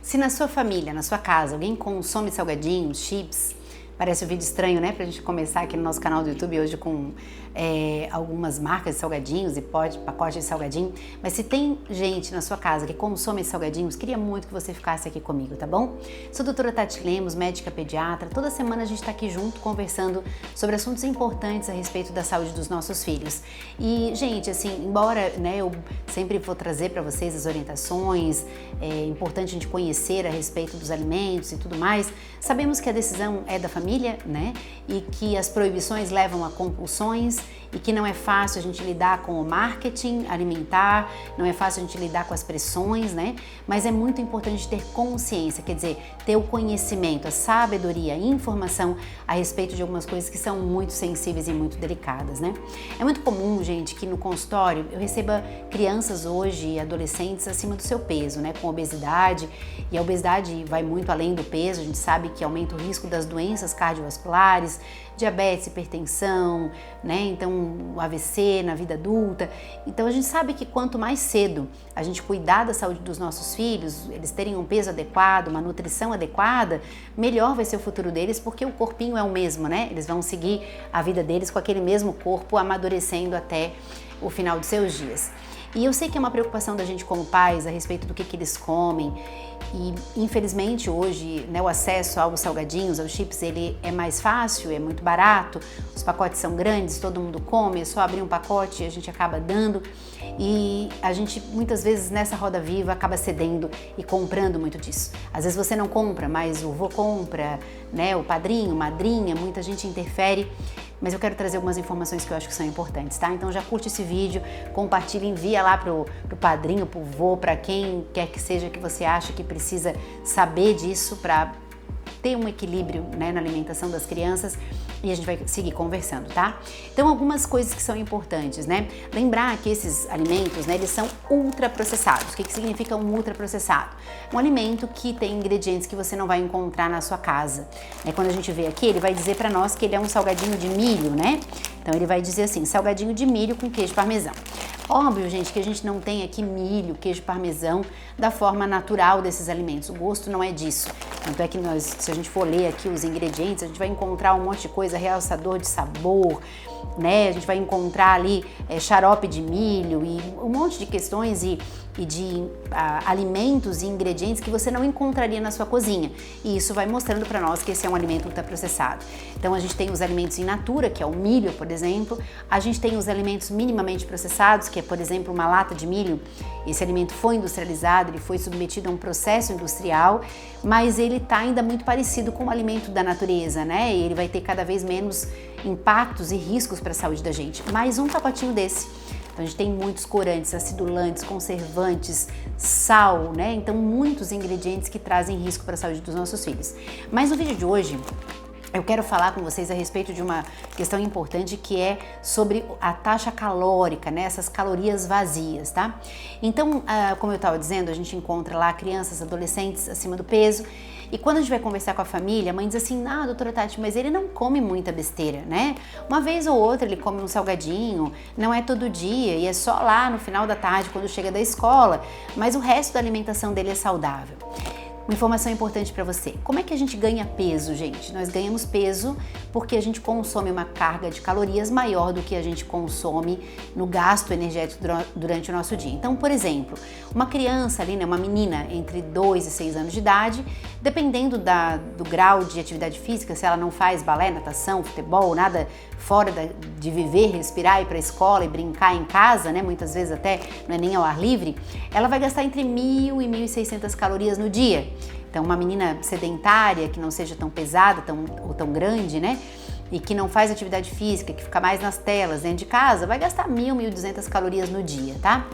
Se na sua família, na sua casa, alguém consome salgadinhos, chips, parece um vídeo estranho, né? Pra gente começar aqui no nosso canal do YouTube hoje com algumas marcas de salgadinhos e pacotes de salgadinho. Mas se tem gente na sua casa que consome salgadinhos, queria muito que você ficasse aqui comigo, tá bom? Sou a doutora Tati Lemos, médica pediatra. Toda semana a gente tá aqui junto conversando sobre assuntos importantes a respeito da saúde dos nossos filhos. E, gente, assim, embora eu sempre vou trazer para vocês as orientações, é importante a gente conhecer a respeito dos alimentos e tudo mais, sabemos que a decisão é da família, né? E que as proibições levam a compulsões e que não é fácil a gente lidar com o marketing alimentar, não é fácil a gente lidar com as pressões, né? Mas é muito importante ter consciência, quer dizer, ter o conhecimento, a sabedoria, a informação a respeito de algumas coisas que são muito sensíveis e muito delicadas, né? É muito comum, gente, que no consultório eu receba crianças hoje e adolescentes acima do seu peso, né? Com obesidade, e a obesidade vai muito além do peso, a gente sabe que aumenta o risco das doenças cardiovasculares, diabetes, hipertensão, né? Então, o AVC na vida adulta. Então, a gente sabe que quanto mais cedo a gente cuidar da saúde dos nossos filhos, eles terem um peso adequado, uma nutrição adequada, melhor vai ser o futuro deles, porque o corpinho é o mesmo, né? Eles vão seguir a vida deles com aquele mesmo corpo, amadurecendo até o final dos seus dias. E eu sei que é uma preocupação da gente como pais a respeito do que eles comem e infelizmente hoje, né, o acesso aos salgadinhos, aos chips, ele é mais fácil, é muito barato, os pacotes são grandes, todo mundo come, é só abrir um pacote e a gente acaba dando e a gente muitas vezes nessa roda viva acaba cedendo e comprando muito disso. Às vezes você não compra, mas o vô compra, né, o padrinho, madrinha, muita gente interfere. Mas eu quero trazer algumas informações que eu acho que são importantes, tá? Então já curte esse vídeo, compartilha, envia lá pro padrinho, pro vô, para quem quer que seja que você acha que precisa saber disso para ter um equilíbrio, né, na alimentação das crianças e a gente vai seguir conversando, tá? Então algumas coisas que são importantes, né? Lembrar que esses alimentos, né, eles são ultraprocessados. O que significa um ultraprocessado? Um alimento que tem ingredientes que você não vai encontrar na sua casa. Quando a gente vê aqui, ele vai dizer para nós que ele é um salgadinho de milho, né? Então ele vai dizer assim, salgadinho de milho com queijo parmesão. Óbvio, gente, que a gente não tem aqui milho, queijo parmesão da forma natural desses alimentos. O gosto não é disso. Tanto é que se a gente for ler aqui os ingredientes, a gente vai encontrar um monte de coisa, realçador de sabor, né? A gente vai encontrar ali xarope de milho e um monte de questões e de alimentos e ingredientes que você não encontraria na sua cozinha. E isso vai mostrando para nós que esse é um alimento ultraprocessado. Então a gente tem os alimentos in natura, que é o milho, por exemplo. A gente tem os alimentos minimamente processados, que é, por exemplo, uma lata de milho. Esse alimento foi industrializado, ele foi submetido a um processo industrial, mas ele está ainda muito parecido com o alimento da natureza, né? E ele vai ter cada vez menos impactos e riscos para a saúde da gente. Mais um pacotinho desse. Então a gente tem muitos corantes, acidulantes, conservantes, sal, né? Então muitos ingredientes que trazem risco para a saúde dos nossos filhos. Mas no vídeo de hoje eu quero falar com vocês a respeito de uma questão importante que é sobre a taxa calórica, né? Essas calorias vazias, tá? Então, como eu estava dizendo, a gente encontra lá crianças, adolescentes acima do peso. E quando a gente vai conversar com a família, a mãe diz assim, doutora Tati, mas ele não come muita besteira, né? Uma vez ou outra ele come um salgadinho, não é todo dia e é só lá no final da tarde quando chega da escola, mas o resto da alimentação dele é saudável. Uma informação importante para você. Como é que a gente ganha peso, gente? Nós ganhamos peso porque a gente consome uma carga de calorias maior do que a gente consome no gasto energético durante o nosso dia. Então, por exemplo, uma criança ali, né, uma menina entre 2 e 6 anos de idade, dependendo do grau de atividade física, se ela não faz balé, natação, futebol, nada fora de viver, respirar, ir para a escola e brincar em casa, né, muitas vezes até não é nem ao ar livre, ela vai gastar entre 1.000 e 1.600 calorias no dia. Então, uma menina sedentária, que não seja tão pesada ou tão grande, né? E que não faz atividade física, que fica mais nas telas dentro de casa, vai gastar 1.000, 1.200 calorias no dia, tá?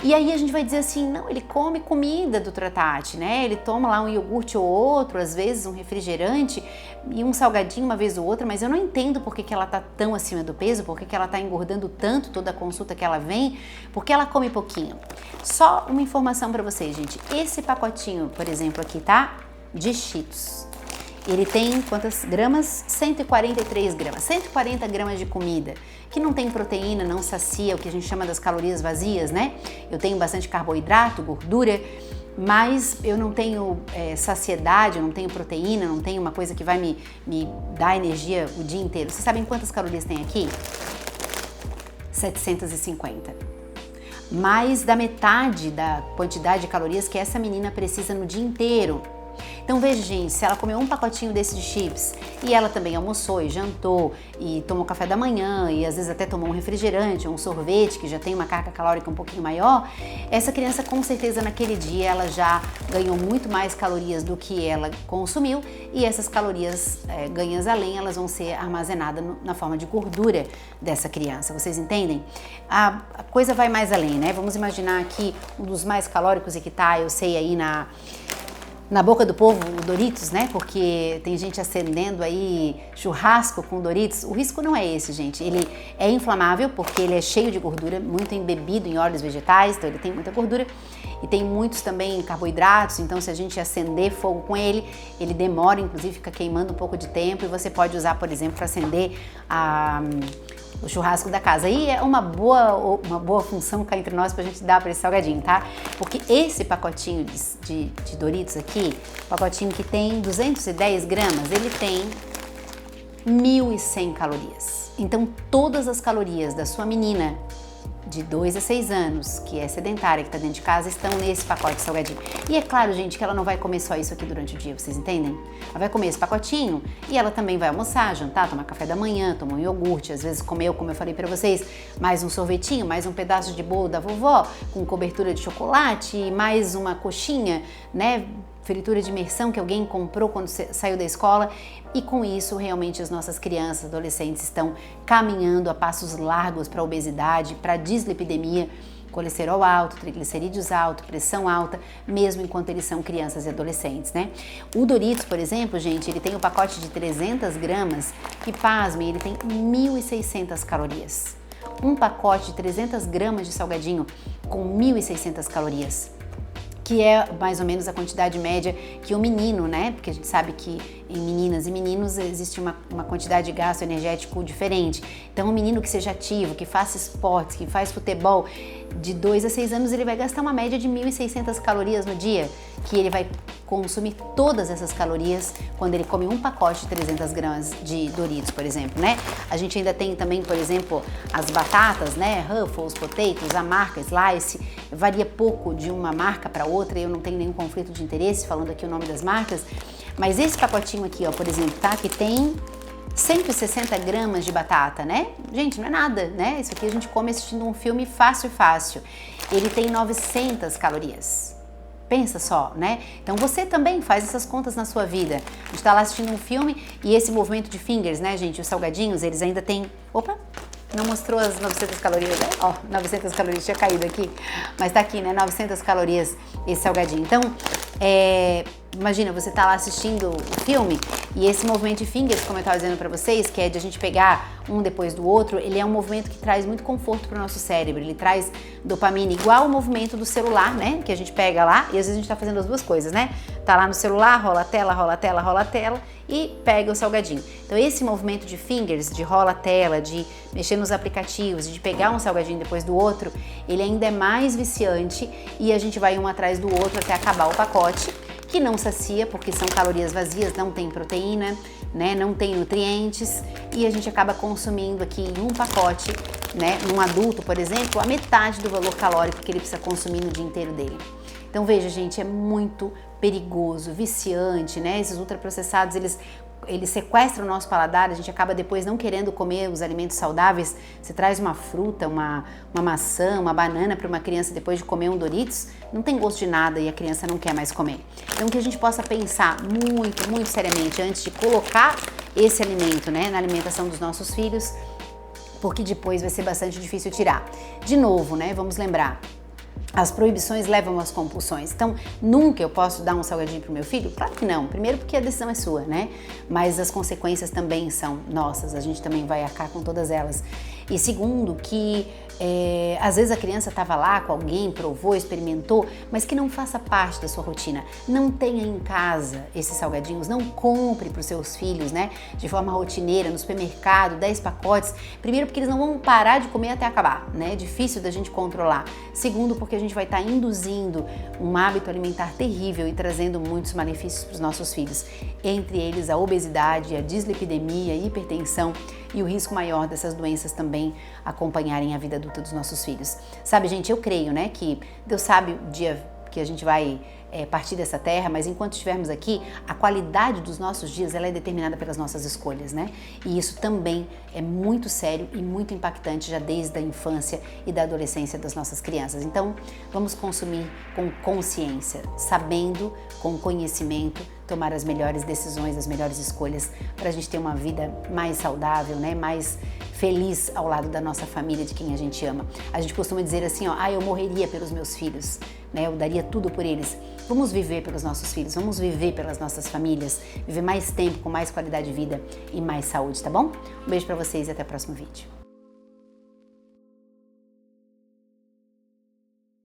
E aí a gente vai dizer assim, não, ele come comida, doutora Tati, né? Ele toma lá um iogurte ou outro, às vezes um refrigerante e um salgadinho uma vez ou outra, mas eu não entendo por que ela tá tão acima do peso, por que ela tá engordando tanto toda a consulta que ela vem, porque ela come pouquinho. Só uma informação para vocês, gente. Esse pacotinho, por exemplo, aqui, tá? De Cheetos. Ele tem quantas gramas? 143 gramas, 140 gramas de comida, que não tem proteína, não sacia, o que a gente chama das calorias vazias, né? Eu tenho bastante carboidrato, gordura, mas eu não tenho saciedade, eu não tenho proteína, não tenho uma coisa que vai me dar energia o dia inteiro. Vocês sabem quantas calorias tem aqui? 750. Mais da metade da quantidade de calorias que essa menina precisa no dia inteiro. Então veja, gente, se ela comeu um pacotinho desse de chips e ela também almoçou e jantou e tomou café da manhã e às vezes até tomou um refrigerante ou um sorvete que já tem uma carga calórica um pouquinho maior, essa criança com certeza naquele dia ela já ganhou muito mais calorias do que ela consumiu e essas calorias ganhas além, elas vão ser armazenadas na forma de gordura dessa criança, vocês entendem? A coisa vai mais além, né? Vamos imaginar aqui um dos mais calóricos e que tá, eu sei aí na boca do povo, o Doritos, né? Porque tem gente acendendo aí churrasco com Doritos. O risco não é esse, gente. Ele é inflamável porque ele é cheio de gordura, muito embebido em óleos vegetais, então ele tem muita gordura e tem muitos também carboidratos, então se a gente acender fogo com ele, ele demora, inclusive fica queimando um pouco de tempo e você pode usar, por exemplo, para acender o churrasco da casa. E é uma boa função cá entre nós pra gente dar para esse salgadinho, tá? Porque esse pacotinho de Doritos aqui, pacotinho que tem 210 gramas, ele tem 1.100 calorias. Então todas as calorias da sua menina de 2 a 6 anos, que é sedentária, que está dentro de casa, estão nesse pacote de salgadinho. E é claro, gente, que ela não vai comer só isso aqui durante o dia, vocês entendem? Ela vai comer esse pacotinho e ela também vai almoçar, jantar, tomar café da manhã, tomar um iogurte, às vezes comeu, como eu falei pra vocês, mais um sorvetinho, mais um pedaço de bolo da vovó, com cobertura de chocolate, mais uma coxinha, né? Fritura de imersão que alguém comprou quando saiu da escola e com isso realmente as nossas crianças, adolescentes estão caminhando a passos largos para a obesidade, para a dislipidemia, colesterol alto, triglicerídeos alto, pressão alta, mesmo enquanto eles são crianças e adolescentes, né? O Doritos, por exemplo, gente, ele tem um pacote de 300 gramas que, pasmem, ele tem 1.600 calorias. Um pacote de 300 gramas de salgadinho com 1.600 calorias. Que é mais ou menos a quantidade média que o menino, né? Porque a gente sabe que em meninas e meninos existe uma quantidade de gasto energético diferente. Então, um menino que seja ativo, que faça esportes, que faz futebol, de 2 a 6 anos, ele vai gastar uma média de 1.600 calorias no dia, que ele vai consumir todas essas calorias quando ele come um pacote de 300 gramas de Doritos, por exemplo, né? A gente ainda tem também, por exemplo, as batatas, né? Ruffles, Potatoes, a marca Slice, varia pouco de uma marca para outra, eu não tenho nenhum conflito de interesse falando aqui o nome das marcas, mas esse pacotinho aqui, ó, por exemplo, tá? Que tem 160 gramas de batata, né? Gente, não é nada, né? Isso aqui a gente come assistindo um filme fácil. Ele tem 900 calorias. Pensa só, né? Então você também faz essas contas na sua vida. A gente tá lá assistindo um filme e esse movimento de fingers, né, gente? Os salgadinhos, eles ainda têm... Opa! Não mostrou as 900 calorias, né? Ó, 900 calorias, tinha caído aqui. Mas tá aqui, né? 900 calorias esse salgadinho. Então, imagina, você tá lá assistindo o filme e esse movimento de fingers, como eu tava dizendo pra vocês, que é de a gente pegar um depois do outro, ele é um movimento que traz muito conforto pro nosso cérebro. Ele traz dopamina, igual o movimento do celular, né? Que a gente pega lá e às vezes a gente tá fazendo as duas coisas, né? Tá lá no celular, rola a tela e pega o salgadinho. Então esse movimento de fingers, de rola a tela, de mexer nos aplicativos, de pegar um salgadinho depois do outro, ele ainda é mais viciante e a gente vai um atrás do outro até acabar o pacote, que não sacia porque são calorias vazias, não tem proteína, né, não tem nutrientes e a gente acaba consumindo aqui em um pacote, né, num adulto, por exemplo, a metade do valor calórico que ele precisa consumir no dia inteiro dele. Então veja, gente, é muito perigoso, viciante, né? Esses ultraprocessados, eles sequestram o nosso paladar, a gente acaba depois não querendo comer os alimentos saudáveis. Você traz uma fruta, uma maçã, uma banana para uma criança depois de comer um Doritos, não tem gosto de nada e a criança não quer mais comer. Então que a gente possa pensar muito seriamente antes de colocar esse alimento, né, na alimentação dos nossos filhos, porque depois vai ser bastante difícil tirar. De novo, né, vamos lembrar, as proibições levam às compulsões. Então, nunca eu posso dar um salgadinho pro meu filho? Claro que não. Primeiro porque a decisão é sua, né? Mas as consequências também são nossas. A gente também vai arcar com todas elas. E segundo, que Às vezes a criança estava lá com alguém, provou, experimentou, mas que não faça parte da sua rotina. Não tenha em casa esses salgadinhos, não compre para os seus filhos, né, de forma rotineira, no supermercado, 10 pacotes. Primeiro, porque eles não vão parar de comer até acabar, né? É difícil da gente controlar. Segundo, porque a gente vai estar induzindo um hábito alimentar terrível e trazendo muitos malefícios para os nossos filhos. Entre eles a obesidade, a dislipidemia, a hipertensão e o risco maior dessas doenças também acompanharem a vida adulta dos nossos filhos. Sabe, gente, eu creio, né, que Deus sabe o dia que a gente vai partir dessa terra, mas enquanto estivermos aqui, a qualidade dos nossos dias ela é determinada pelas nossas escolhas, né? E isso também é muito sério e muito impactante já desde a infância e da adolescência das nossas crianças. Então, vamos consumir com consciência, sabendo, com conhecimento, tomar as melhores decisões, as melhores escolhas para a gente ter uma vida mais saudável, né? Mais feliz ao lado da nossa família, de quem a gente ama. A gente costuma dizer assim, ó, eu morreria pelos meus filhos, né? Eu daria tudo por eles. Vamos viver pelos nossos filhos, vamos viver pelas nossas famílias, viver mais tempo, com mais qualidade de vida e mais saúde, tá bom? Um beijo pra vocês e até o próximo vídeo.